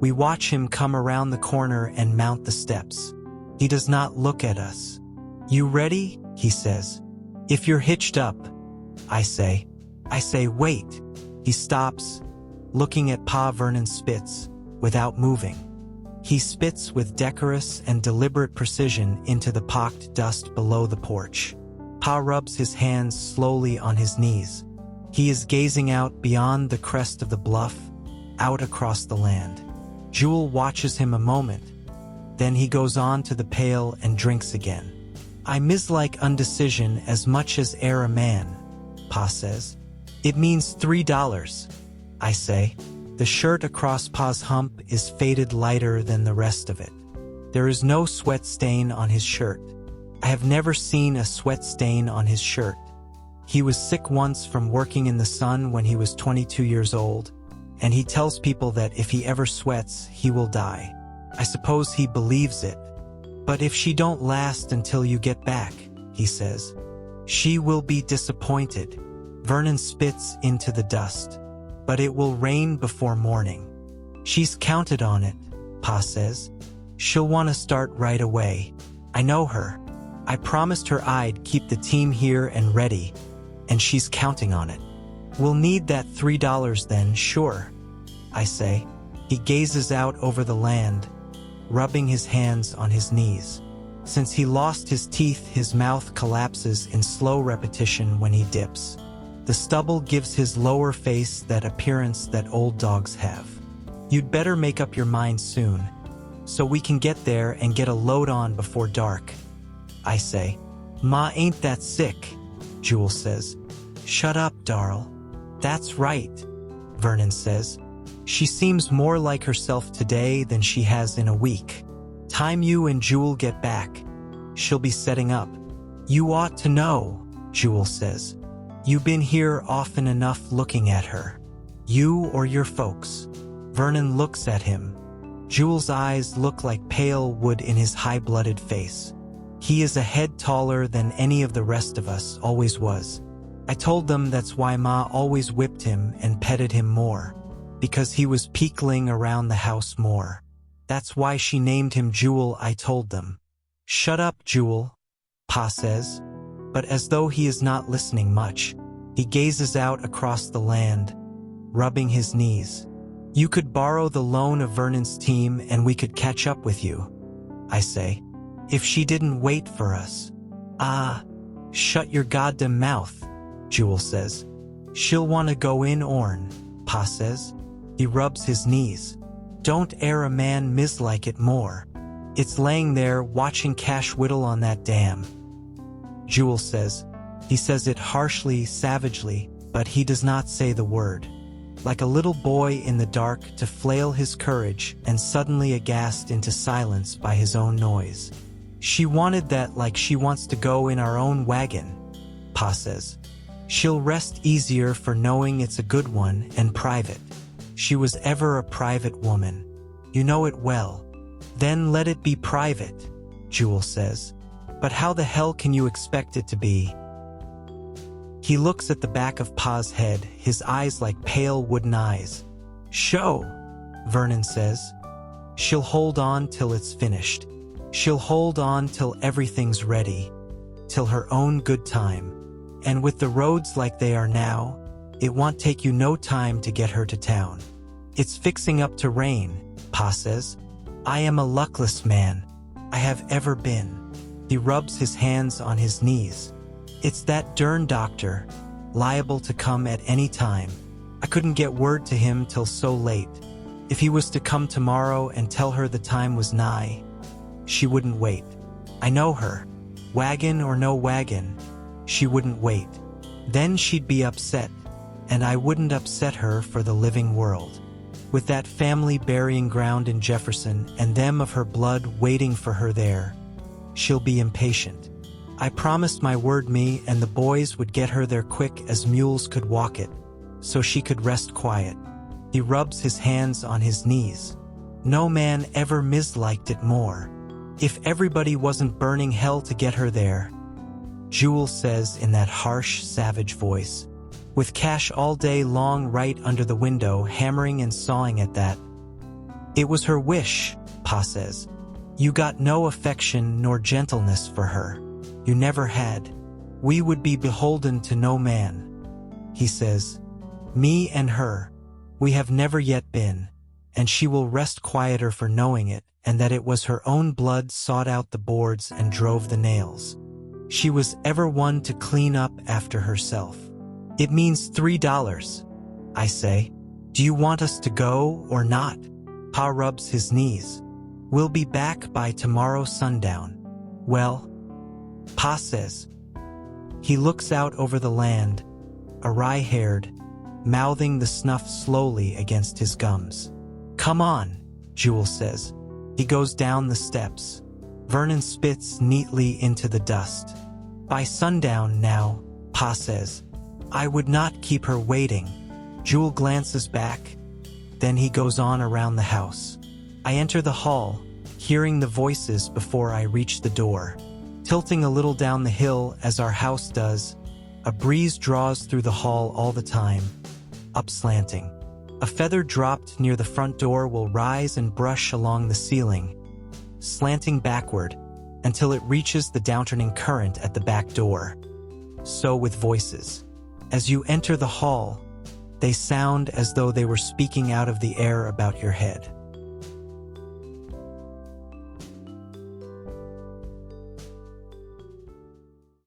We watch him come around the corner and mount the steps. He does not look at us. "You ready?" he says. "If you're hitched up," I say. "Wait." He stops, looking at Pa Vernon spits, without moving. He spits with decorous and deliberate precision into the pocked dust below the porch. Pa rubs his hands slowly on his knees. He is gazing out beyond the crest of the bluff, out across the land. Jewel watches him a moment. Then he goes on to the pail and drinks again. "I mislike undecision as much as e'er a man," Pa says. "It means $3, I say. The shirt across Pa's hump is faded lighter than the rest of it. There is no sweat stain on his shirt. I have never seen a sweat stain on his shirt. He was sick once from working in the sun when he was 22 years old, and he tells people that if he ever sweats, he will die. I suppose he believes it. But if she don't last until you get back," he says, "she will be disappointed." Vernon spits into the dust. "But it will rain before morning." "She's counted on it," Pa says. "She'll want to start right away. I know her. I promised her I'd keep the team here and ready, and she's counting on it." "We'll need that $3 then, sure," I say. He gazes out over the land, rubbing his hands on his knees. Since he lost his teeth, his mouth collapses in slow repetition when he dips. The stubble gives his lower face that appearance that old dogs have. "You'd better make up your mind soon, so we can get there and get a load on before dark," I say. "Ma ain't that sick," Jewel says. "Shut up, Darl." "That's right," Vernon says. "She seems more like herself today than she has in a week. Time you and Jewel get back, she'll be setting up." "You ought to know," Jewel says. "You've been here often enough looking at her. You or your folks." Vernon looks at him. Jewel's eyes look like pale wood in his high-blooded face. He is a head taller than any of the rest of us always was. I told them that's why Ma always whipped him and petted him more, because he was peekling around the house more. That's why she named him Jewel, I told them. "Shut up, Jewel," Pa says. But as though he is not listening much, he gazes out across the land, rubbing his knees. "You could borrow the loan of Vernon's team and we could catch up with you," I say, "if she didn't wait for us." "Ah, shut your goddamn mouth," Jewel says. "She'll want to go in orn," Pa says. He rubs his knees. "Don't e'er a man mislike it more. It's laying there watching Cash whittle on that dam," Jewel says. He says it harshly, savagely, but he does not say the word. Like a little boy in the dark to flail his courage and suddenly aghast into silence by his own noise. "She wanted that like she wants to go in our own wagon," Pa says. "She'll rest easier for knowing it's a good one and private. She was ever a private woman. You know it well." "Then let it be private," Jewel says. "But how the hell can you expect it to be?" He looks at the back of Pa's head, his eyes like pale wooden eyes. "Show," Vernon says. "She'll hold on till it's finished. She'll hold on till everything's ready, till her own good time. And with the roads like they are now, it won't take you no time to get her to town. It's fixing up to rain," Pa says. "I am a luckless man. I have ever been." He rubs his hands on his knees. "It's that dern doctor, liable to come at any time. I couldn't get word to him till so late. If he was to come tomorrow and tell her the time was nigh, she wouldn't wait. I know her. Wagon or no wagon, she wouldn't wait. Then she'd be upset, and I wouldn't upset her for the living world. With that family burying ground in Jefferson and them of her blood waiting for her there, she'll be impatient. I promised my word me and the boys would get her there quick as mules could walk it, so she could rest quiet." He rubs his hands on his knees. "No man ever misliked it more. If everybody wasn't burning hell to get her there," Jewel says in that harsh, savage voice, "with Cash all day long right under the window hammering and sawing at that, It was her wish, Pa says. You got no affection nor gentleness for her. You never had. We would be beholden to no man. He says, me and her, we have never yet been, and she will rest quieter for knowing it, and that it was her own blood sawed out the boards and drove the nails. She was ever one to clean up after herself. It means $3, I say. Do you want us to go or not? Pa rubs his knees. We'll be back by tomorrow sundown. Well, Pa says. He looks out over the land, awry-haired, mouthing the snuff slowly against his gums. Come on, Jewel says. He goes down the steps. Vernon spits neatly into the dust. By sundown now, Pa says. I would not keep her waiting. Jewel glances back. Then he goes on around the house. I enter the hall, hearing the voices before I reach the door. Tilting a little down the hill as our house does, a breeze draws through the hall all the time, upslanting. A feather dropped near the front door will rise and brush along the ceiling, slanting backward until it reaches the downturning current at the back door. So with voices. As you enter the hall, they sound as though they were speaking out of the air about your head.